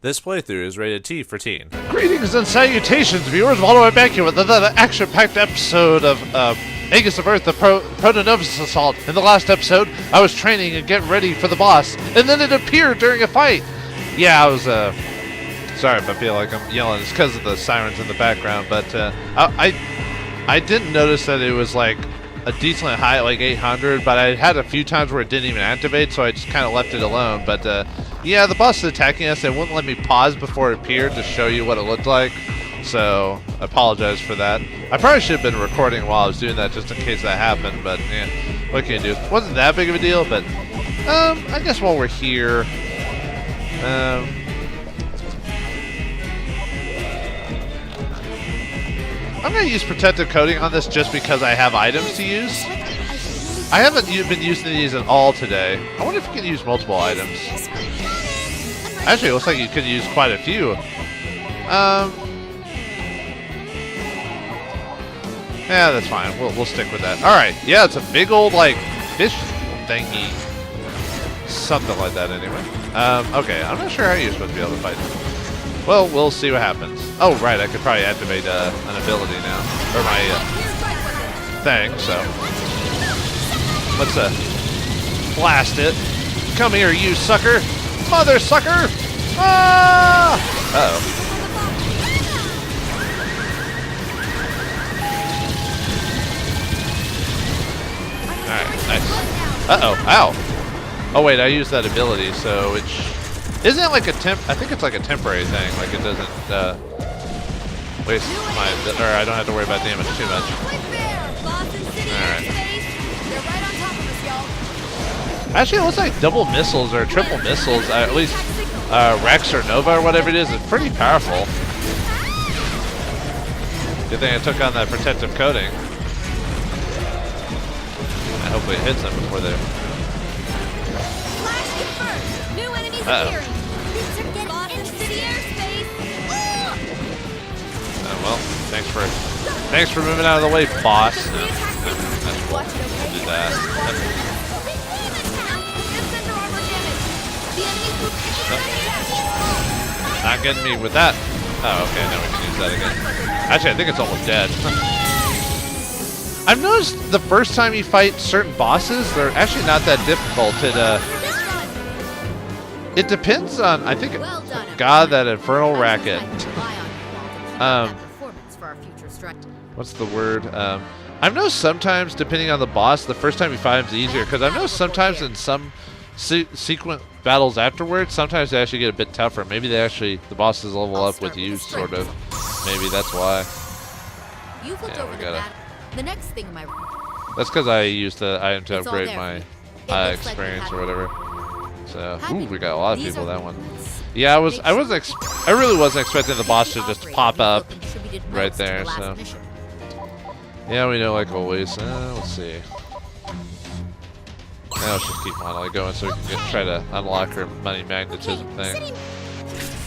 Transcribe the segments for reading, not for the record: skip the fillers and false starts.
This playthrough is rated T for teen. Greetings and salutations, viewers. Vauldemare back here with another action-packed episode of Aegis of Earth, the Protonovus Assault. In the last episode, I was training and getting ready for the boss, and then it appeared during a fight. Yeah, I was, sorry if I feel like I'm yelling. It's because of the sirens in the background, but I didn't notice that it was like a decently high, like 800, but I had a few times where it didn't even activate, so I just kind of left it alone. But yeah, the boss is attacking us. It wouldn't let me pause before it appeared to show you what it looked like, so I apologize for that. I probably should have been recording while I was doing that just in case that happened, but yeah, what can you do? It wasn't that big of a deal, but I guess while we're here, I'm going to use protective coating on this just because I have items to use. I haven't been using these at all today. I wonder if you can use multiple items. Actually, it looks like you could use quite a few. Yeah, that's fine. We'll stick with that. Alright, yeah, it's a big old, like, fish thingy. Something like that, anyway. Okay, I'm not sure how you're supposed to be able to fight it. Well, we'll see what happens. Oh, right, I could probably activate an ability now. Or my thing, so. Let's blast it. Come here, you sucker! Mother sucker! Ah! Uh-oh. Alright, nice. Uh-oh, ow! Oh wait, I used that ability, so it's... Isn't it like a I think it's like a temporary thing, like it doesn't waste my... Or I don't have to worry about damage too much. Alright. Actually, it looks like double missiles or triple missiles, at least Rex or Nova or whatever it is pretty powerful. Good thing I took on that protective coating. And hopefully it hits them before they're... Uh-oh. Oh, well, thanks for moving out of the way, boss. No, that's cool. We'll do that. Not getting me with that. Oh, okay, now we can use that again. Actually, I think it's almost dead. I've noticed the first time you fight certain bosses, they're actually not that difficult. It depends on, I think, God, that infernal racket. What's the word? I've noticed sometimes, depending on the boss, the first time you fight him's easier, because I've noticed sometimes in some sequent battles afterwards, sometimes they actually get a bit tougher. Maybe the bosses level up with you, sort of. Maybe that's why. Yeah, we gotta... That's because I used the item to upgrade my experience or whatever. So, ooh, we got a lot of people that one. Yeah, I really wasn't expecting the boss to just pop up right there. So, yeah, we know like always. Let's see. Now let's just keep Monolith going so we can try to unlock her money magnetism thing.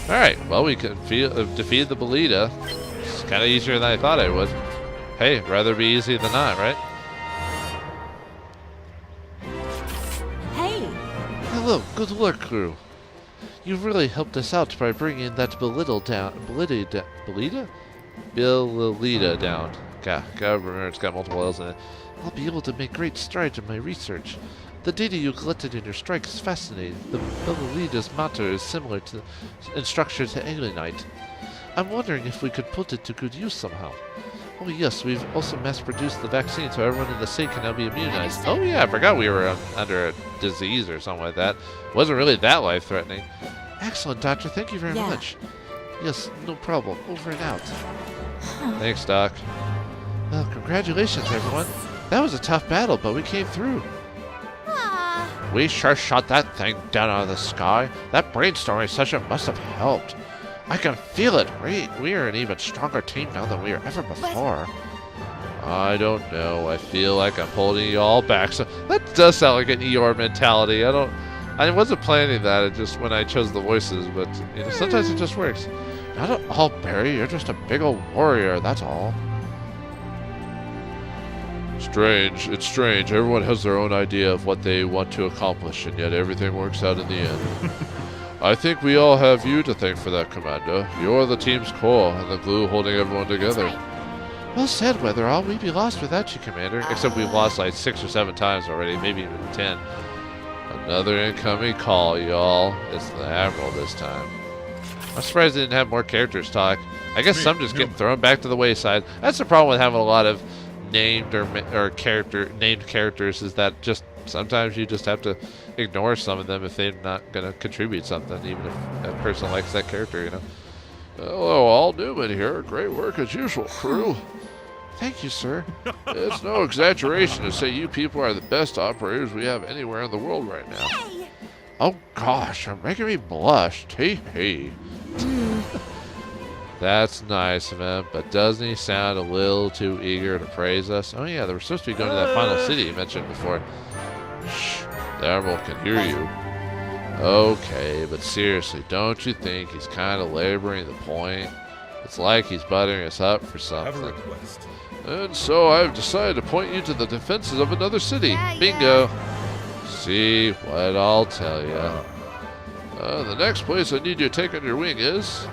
All right, well we can defeat the Belilitta. It's kind of easier than I thought it would. Hey, rather be easy than not, right? Hello, good work, crew. You've really helped us out by bringing that Belilitta down. God, remember it's got multiple L's in it. I'll be able to make great strides in my research. The data you collected in your strike is fascinating. The Belilitta's matter is similar in structure to alienite. I'm wondering if we could put it to good use somehow. Oh yes, we've also mass-produced the vaccine so everyone in the state can now be immunized. Oh yeah, I forgot we were under a disease or something like that. Wasn't really that life-threatening. Excellent, Doctor. Thank you very much. Yes, no problem. Over and out. Thanks, Doc. Well, congratulations, everyone. That was a tough battle, but we came through. We sure shot that thing down out of the sky. That brainstorming session must have helped. I can feel it. We are an even stronger team now than we were ever before. I don't know. I feel like I'm holding you all back. So that does sound like an Eeyore mentality. I wasn't planning that. It just when I chose the voices, but you know, sometimes it just works. Not at all, Barry. You're just a big old warrior. That's all. Strange. It's strange. Everyone has their own idea of what they want to accomplish, and yet everything works out in the end. I think we all have you to thank for that, Commander. You're the team's core and the glue holding everyone together. Right. Well said, Weatherall. We'd be lost without you, Commander. Except we've lost like 6 or 7 times already, maybe even 10. Another incoming call, y'all. It's the Admiral this time. I'm surprised they didn't have more characters talk. I guess some just get thrown back to the wayside. That's the problem with having a lot of named named characters, is that just sometimes you just have to ignore some of them if they're not going to contribute something, even if a person likes that character, you know. Hello, all Newman here. Great work as usual, crew. Thank you, sir. It's no exaggeration to say you people are the best operators we have anywhere in the world right now. Yay! Oh gosh, you're making me blush. Hey. That's nice of him, but doesn't he sound a little too eager to praise us? Oh yeah, they were supposed to be going to that final city you mentioned before. Shh, the Admiral can hear you. Okay, but seriously, don't you think he's kind of laboring the point? It's like he's buttering us up for something. And so I've decided to point you to the defenses of another city. Yeah, Bingo. See what I'll tell you. The next place I need you to take under your wing is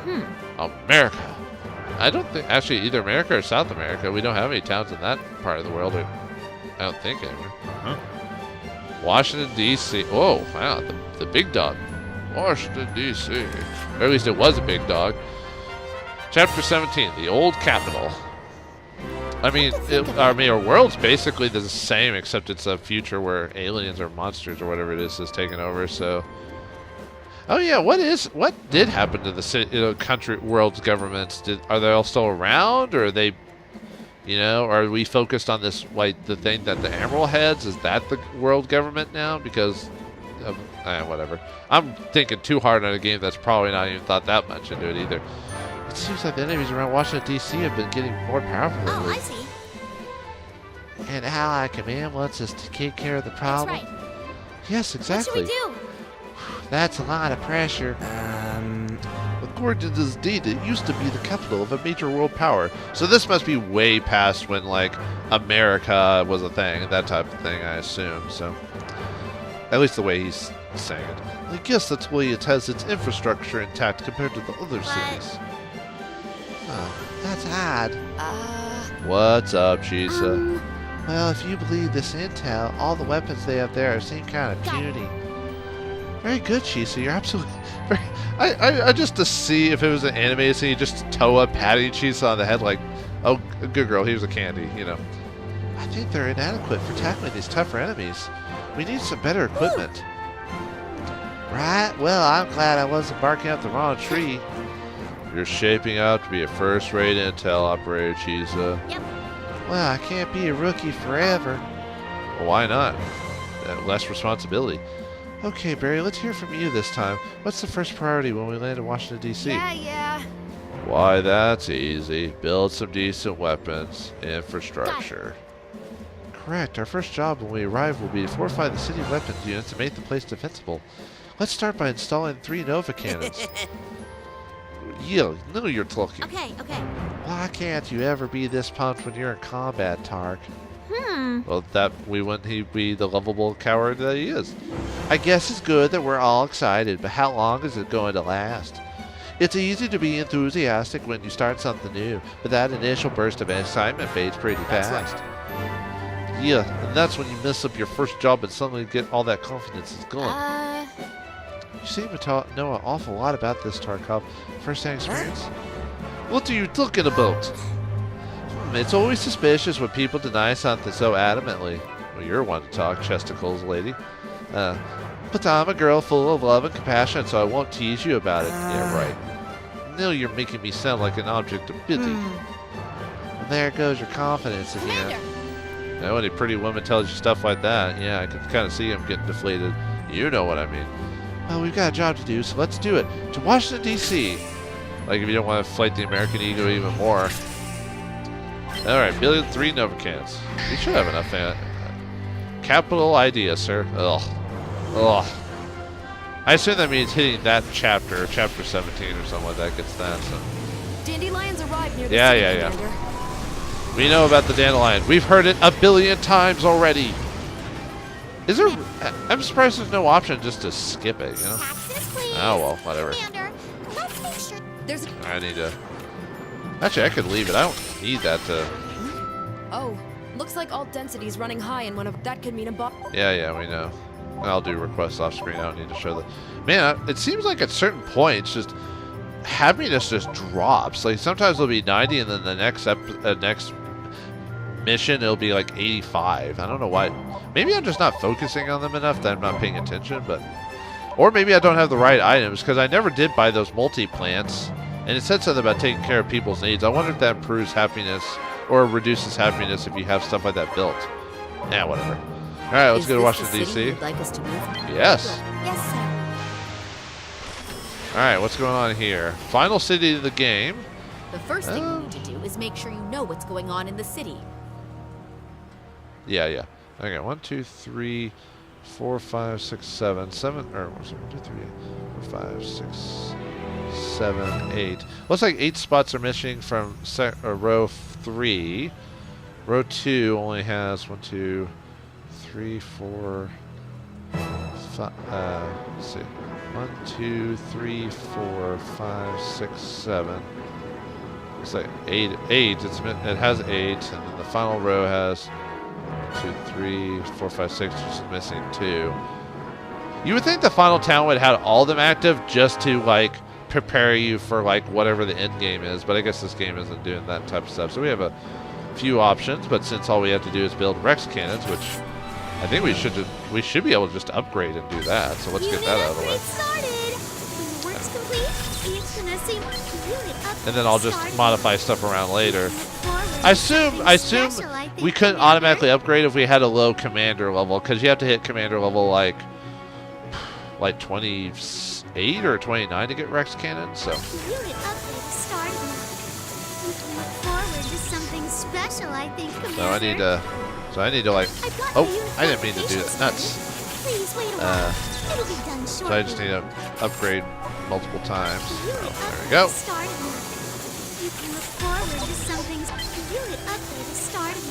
America. I don't think, actually, either America or South America. We don't have any towns in that part of the world. I don't think anyway. Washington, D.C. Whoa, wow, the big dog. Washington, D.C. Or at least it was a big dog. Chapter 17, the old capital. I mean, our world's basically the same, except it's a future where aliens or monsters or whatever it is taking over. So, oh yeah, what did happen to the city, world's governments? Are they all still around, or are they, are we focused on this, like the thing that the Admiral heads? Is that the world government now? Because of, whatever. I'm thinking too hard on a game that's probably not even thought that much into it either. It seems like the enemies around Washington, D.C. have been getting more powerful lately. Oh, I see. And Ally Command wants us to take care of the problem. That's right. Yes, exactly. What should we do? That's a lot of pressure. According to this data, it used to be the capital of a major world power. So this must be way past when, like, America was a thing, that type of thing, I assume. So, at least the way he's saying it. I guess that's why it has its infrastructure intact compared to the other cities. Oh, that's odd. What's up, Chisa? Well, if you believe this intel, all the weapons they have there seem kind of puny. Very good, Chisa. You're absolutely... I just to see if it was an animated scene, just Toa patting Chisa on the head like, oh, good girl, here's a candy, I think they're inadequate for tackling these tougher enemies. We need some better equipment. Right? Well, I'm glad I wasn't barking up the wrong tree. You're shaping out to be a first-rate intel operator, Chisa. Yep. Well, I can't be a rookie forever. Well, why not? Less responsibility. Okay, Barry, let's hear from you this time. What's the first priority when we land in Washington, D.C.? Yeah. Why, that's easy. Build some decent weapons. Infrastructure. Correct. Our first job when we arrive will be to fortify the city weapons units and make the place defensible. Let's start by installing 3 Nova cannons. Yeah, no, you're talking. Okay. Why can't you ever be this pumped when you're in combat, Tark? Well, wouldn't he be the lovable coward that he is? I guess it's good that we're all excited, but how long is it going to last? It's easy to be enthusiastic when you start something new, but that initial burst of excitement fades pretty fast. Right. Yeah, and that's when you mess up your first job and suddenly get all that confidence is gone. You seem to know an awful lot about this, Tarkov. First-hand experience? What are you talking about? It's always suspicious when people deny something so adamantly. Well, you're one to talk, chesticles lady. But I'm a girl full of love and compassion, so I won't tease you about it. Yeah, right. No, you're making me sound like an object of pity. Well, there goes your confidence again. Now, when a pretty woman tells you stuff like that, yeah, I can kind of see him getting deflated. You know what I mean. Well, we've got a job to do, so let's do it. To Washington, D.C. Like, if you don't want to fight the American ego even more. Alright, build 3 Nova cans. We should have enough. Capital idea, sir. Ugh. I assume that means hitting that chapter 17 or something like that gets that. So. Dandelions arrived near the Yeah. We know about the dandelion. We've heard it a billion times already. Is there... I'm surprised there's no option just to skip it, Taxes, please. Oh, well, whatever. Commander, let's make sure there's a... I need to... Actually, I could leave it. I don't need that to... Oh, looks like alt density's running high in one of... That could mean a bot. Yeah, we know. I'll do requests off screen. I don't need to show that. Man, it seems like at certain points, just happiness just drops. Like sometimes it'll be 90, and then the next mission it'll be like 85. I don't know why. Maybe I'm just not focusing on them enough that I'm not paying attention, but or maybe I don't have the right items because I never did buy those multi plants, and it said something about taking care of people's needs. I wonder if that improves happiness or reduces happiness if you have stuff like that built. Yeah, whatever. All right, let's go to Washington, D.C. Like us to move? Yes. Yes, sir. All right, what's going on here? Final city of the game. The first thing you need to do is make sure you know what's going on in the city. Yeah. Okay, 1, 2, 3, 4, 5, 6, 7, 7. Or 1, 2, 3, 4, 5, 6, 7, 8. Looks like 8 spots are missing from row 3. Row 2 only has 1, 2, 3, 4, 5. Let's see. 1, 2, 3, 4, 5, 6, 7. It's like 8. It has 8, and then the final row has 2, 3, 4, 5, 6. Just missing 2. You would think the final town would have all of them active just to like prepare you for like whatever the end game is, but I guess this game isn't doing that type of stuff. So we have a few options, but since all we have to do is build Rex cannons, which I think we should be able to just upgrade and do that. So let's get that out of the way. And then I'll just modify stuff around later. I assume we couldn't automatically upgrade if we had a low commander level, because you have to hit commander level like 28 or 29 to get Rex cannon. So. So I need to like. Oh, I didn't mean to do that. Nuts. So I just need to upgrade multiple times. Oh, there we go.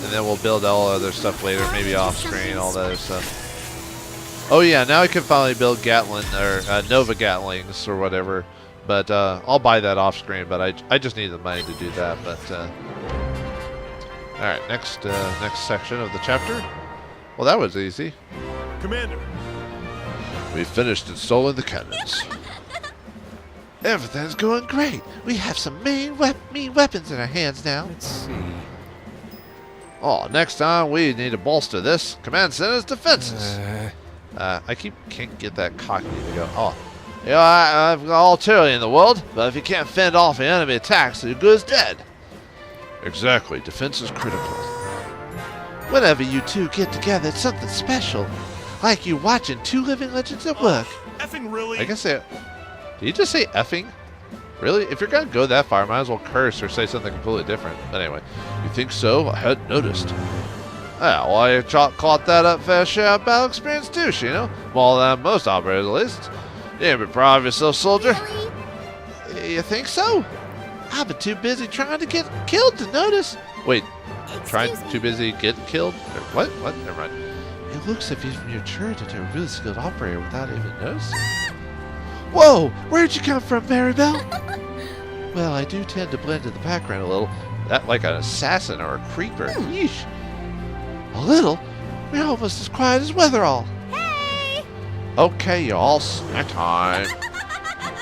And then we'll build all other stuff later, maybe off screen, all that other stuff. Oh yeah, now I can finally build Gatling or Nova Gatlings or whatever. But I'll buy that off screen. But I just need the money to do that. But all right, next section of the chapter. Well, that was easy. Commander, we finished installing the cannons. Everything's going great. We have some mean weapons in our hands now. let's see. Oh, next time we need to bolster this command center's defenses. I can't get that cockney to go. Oh, yeah, I've got all tyranny in the world, but if you can't fend off enemy attacks, you're good as dead. Exactly. Defense is critical. Whenever you two get together, it's something special. Like you watching two living legends at work. Effing really? I guess did you just say effing? Really? If you're gonna go that far, might as well curse or say something completely different. But anyway, you think so? I hadn't noticed. Ah, well, I caught that up fair share of battle experience too, you know? More than most operators, at least. You be proud of yourself, soldier. Really? You think so? I've been too busy trying to get killed to notice. Wait, too busy getting killed? What? Never mind. It looks as if you've matured into a really skilled operator without even noticing. Whoa! Where'd you come from, Maribel? Well, I do tend to blend in the background a little. That like an assassin or a creeper. Yeesh. A little? We're almost as quiet as Weatherall. Hey! Okay, y'all. Snack time.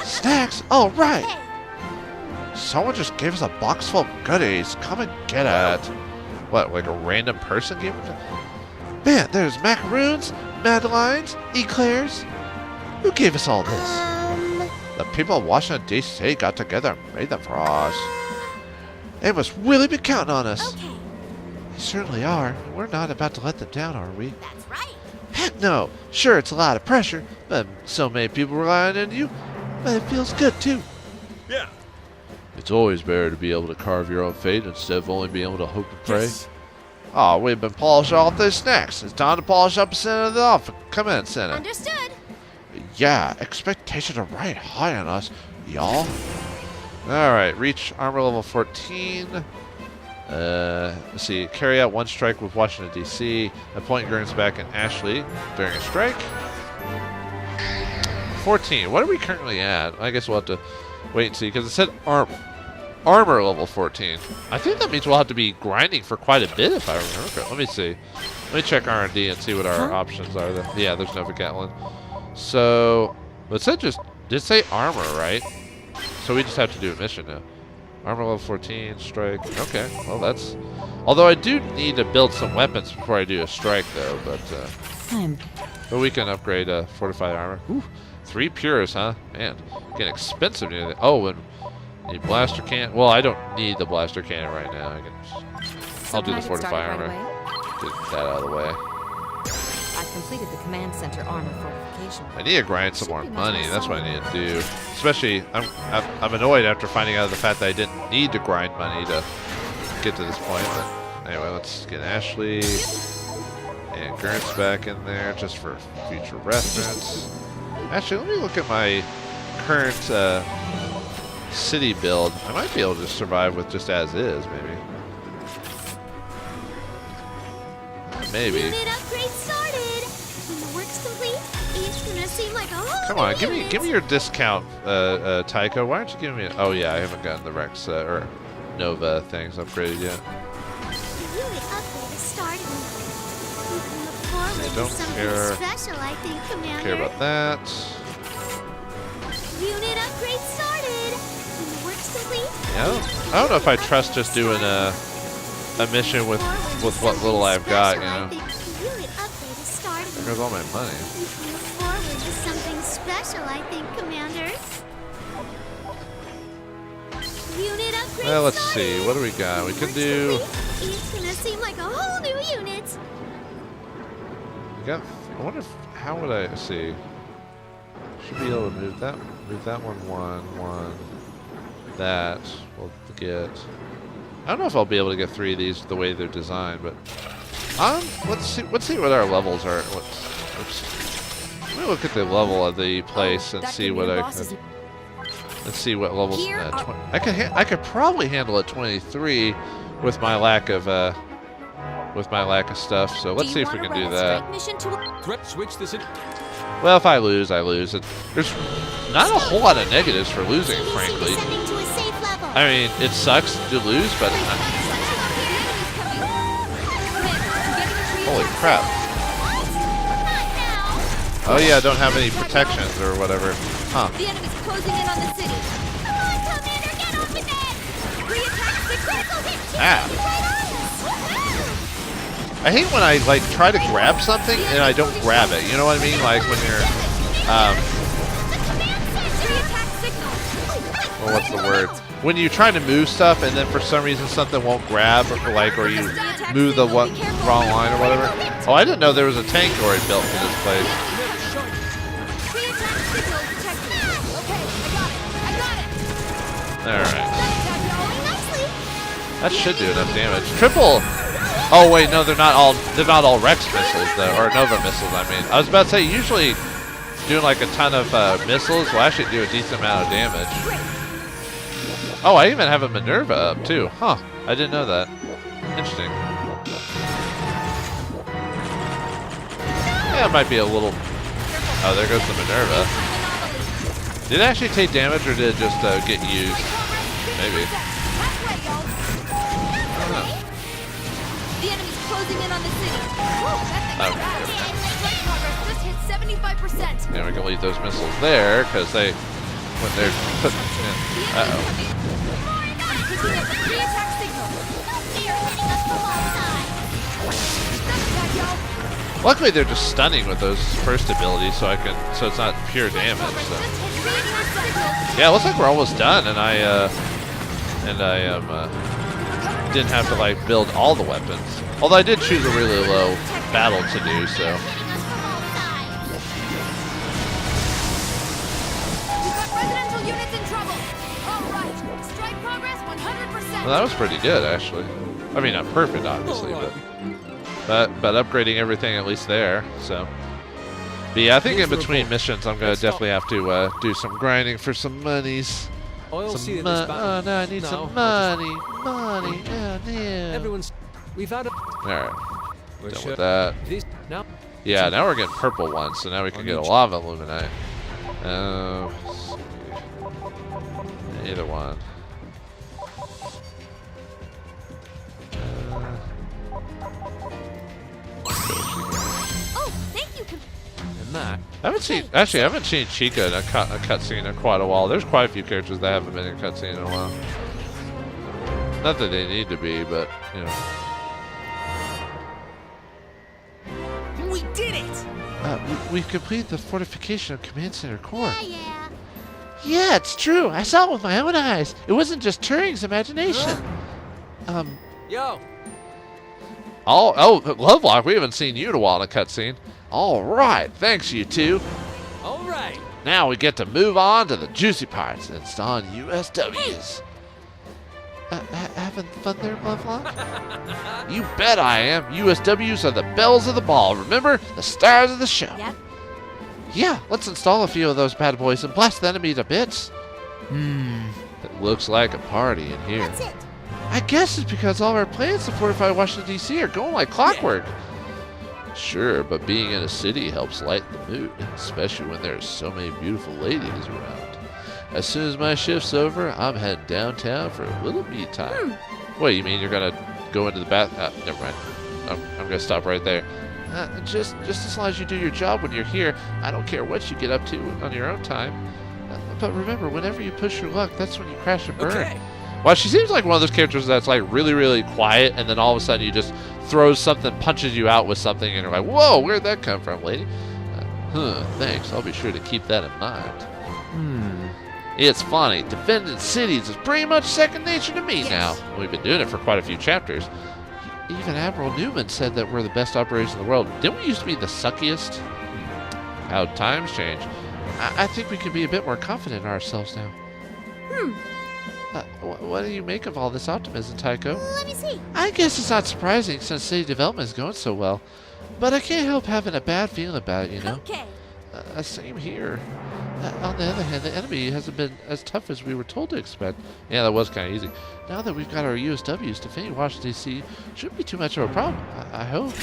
Snacks? Oh, right. Hey. Someone just gave us a box full of goodies. Come and get it. What, like a random person gave it? Man, there's macaroons, madeleines, eclairs. Who gave us all this? The people of Washington, D.C. got together and made them for us. They must really be counting on us. Okay, They certainly are. We're not about to let them down, are we? that's right. Heck no. Sure, it's a lot of pressure, but so many people relying on you. But it feels good, too. Yeah. It's always better to be able to carve your own fate instead of only being able to hope and pray. Yes. Oh, we've been polishing off those snacks. It's time to polish up the center of the office. Come in, center. Understood. Yeah, expectations are right high on us, y'all. Alright, reach armor level 14. Let's see, carry out one strike with Washington, D.C. Appoint Gurns back in Ashley during a strike. 14. What are we currently at? I guess we'll have to wait and see, because it said armor level 14. I think that means we'll have to be grinding for quite a bit if I remember correctly. Let me see. Let me check R&D and see what our options are. Yeah, there's no Gatlin. So, it said just did say armor, right? So we just have to do a mission now. Armor level 14, strike. Okay, well that's... Although I do need to build some weapons before I do a strike, though. But we can upgrade fortified armor. Ooh, 3 pures, huh? Man, getting expensive. Oh, and need blaster cannon. Well, I don't need the blaster cannon right now. I'll do the fortified armor. Get that out of the way. I've completed the command center armor fortification. I need to grind some more money. That's what I need to do. Especially, I'm annoyed after finding out of the fact that I didn't need to grind money to get to this point. But anyway, let's get Ashley and Gurnt's back in there just for future reference. Actually, let me look at my current city build. I might be able to survive with just as is, maybe. Maybe. Unit upgrade started. When the work's complete, it's gonna seem like a whole Come on, give me your discount, Tycho. Why aren't you giving me? Oh yeah, I haven't gotten the Rex or Nova things upgraded yet. The unit upgrade is starting. We can look forward I to don't something special, I think, Commander. care about that. Unit upgrade started. When the work's complete. Yeah, I don't know if I trust just doing a mission with what little I've got, you know. There goes all my money. We can look forward to something special, I think, Commander. Unit upgrade Well, let's started. see. What do we got? We can do. It's gonna seem like a whole new unit. We got. I wonder if, how would I see? Should be able to move that one. That we'll get. I don't know if I'll be able to get 3 of these the way they're designed, but let's see what our levels are. Let me look at the level of the place and see what let's see what levels. I could probably handle a 23 with my lack of stuff. So let's see if we can do that. Threat switch this in. Well, if I lose, I lose. There's not a whole lot of negatives for losing, frankly. Descending to a safe level. I mean, it sucks to lose, but holy crap! Oh yeah, don't have any protections or whatever. Huh? The enemy's closing in on the city. Come on, Commander, get on with it. Re-attack the critical hit. Ah! I hate when I like try to grab something and I don't grab it. You know what I mean? Like when you're well, what's the word? When you're trying to move stuff and then for some reason something won't grab, or you move the wrong line or whatever. Oh, I didn't know there was a tank already built for this place. Alright. That should do enough damage. Triple! Oh wait, no, they're not all Rex missiles though, or Nova missiles, I mean. I was about to say, usually doing like a ton of missiles will actually do a decent amount of damage. Oh, I even have a Minerva up too. Huh, I didn't know that. Interesting. Yeah, it might be a little... Oh, there goes the Minerva. Did it actually take damage or did it just get used? Maybe. I don't know. The enemy's closing in on the city. Just hit 75%. Yeah, we can leave those missiles there because when they're put in. Uh-oh. Luckily, they're just stunning with those first abilities, so it's not pure damage. So. Yeah, it looks like we're almost done, and I didn't have to like build all the weapons. Although I did choose a really low battle to do so. Well, that was pretty good, actually. I mean, not perfect, obviously, but upgrading everything at least there. So, but yeah, I think in between missions, I'm gonna definitely have to do some grinding for some monies. Oh no, I need some money. Money. Oh, no. We've had a. All right, done with that. Yeah, now we're getting purple ones, so now we can get a lava illuminate. Let's see. Either one. Oh, thank you. And that. I haven't seen Chica in a cutscene in quite a while. There's quite a few characters that haven't been in a cutscene in a while. Not that they need to be, but you know. We did it! We've completed the fortification of Command Center Core. Yeah. Yeah, it's true. I saw it with my own eyes. It wasn't just Turing's imagination. Yo! Oh, Lovelock, we haven't seen you in a while in a cutscene. All right, thanks you two. Alright! Now we get to move on to the juicy parts and install USWs. Having fun there, Lovelock? You bet I am. USWs are the bells of the ball, remember? The stars of the show. Yep. Yeah, let's install a few of those bad boys and blast the enemy to bits. It looks like a party in here. That's it. I guess it's because all our plans to fortify Washington, D.C. are going like clockwork. Sure, but being in a city helps lighten the mood, especially when there's so many beautiful ladies around. As soon as my shift's over, I'm heading downtown for a little me time. Wait, you mean you're gonna go into the bath? Never mind. I'm gonna stop right there. Just as long as you do your job when you're here, I don't care what you get up to on your own time. But remember, whenever you push your luck, that's when you crash and burn. Okay. Well, she seems like one of those characters that's like really, really quiet, and then all of a sudden you just throws something, punches you out with something, and you're like, whoa, where'd that come from, lady? Thanks. I'll be sure to keep that in mind. It's funny. Defending cities is pretty much second nature to me now. We've been doing it for quite a few chapters. Even Admiral Newman said that we're the best operation in the world. Didn't we used to be the suckiest? How times change. I think we can be a bit more confident in ourselves now. What do you make of all this optimism, Tycho? Let me see. I guess it's not surprising since city development is going so well. But I can't help having a bad feeling about it, you know? Okay. Same here. On the other hand, the enemy hasn't been as tough as we were told to expect. Yeah, that was kind of easy. Now that we've got our USWs, defending Washington, D.C. shouldn't be too much of a problem. I hope.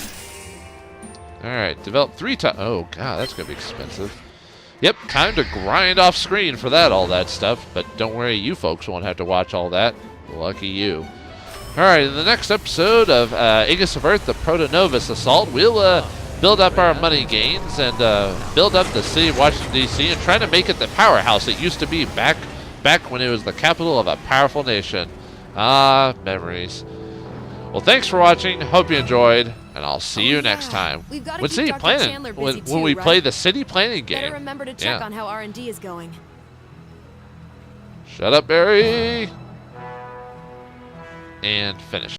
Alright, develop 3 times. Oh, God, that's going to be expensive. Yep, time to grind off screen for all that stuff. But don't worry, you folks won't have to watch all that. Lucky you. Alright, in the next episode of Aegis of Earth, the Protonovus Assault, we'll build up our money gains and build up the city of Washington, D.C. and try to make it the powerhouse it used to be back when it was the capital of a powerful nation. Ah, memories. Well, thanks for watching. Hope you enjoyed, and I'll see you next time. We've gotta When keep city Dr. planning, Chandler when busy too, we right? play the city planning game. Better remember to check Yeah. on how R&D is going. Shut up, Barry. And finish.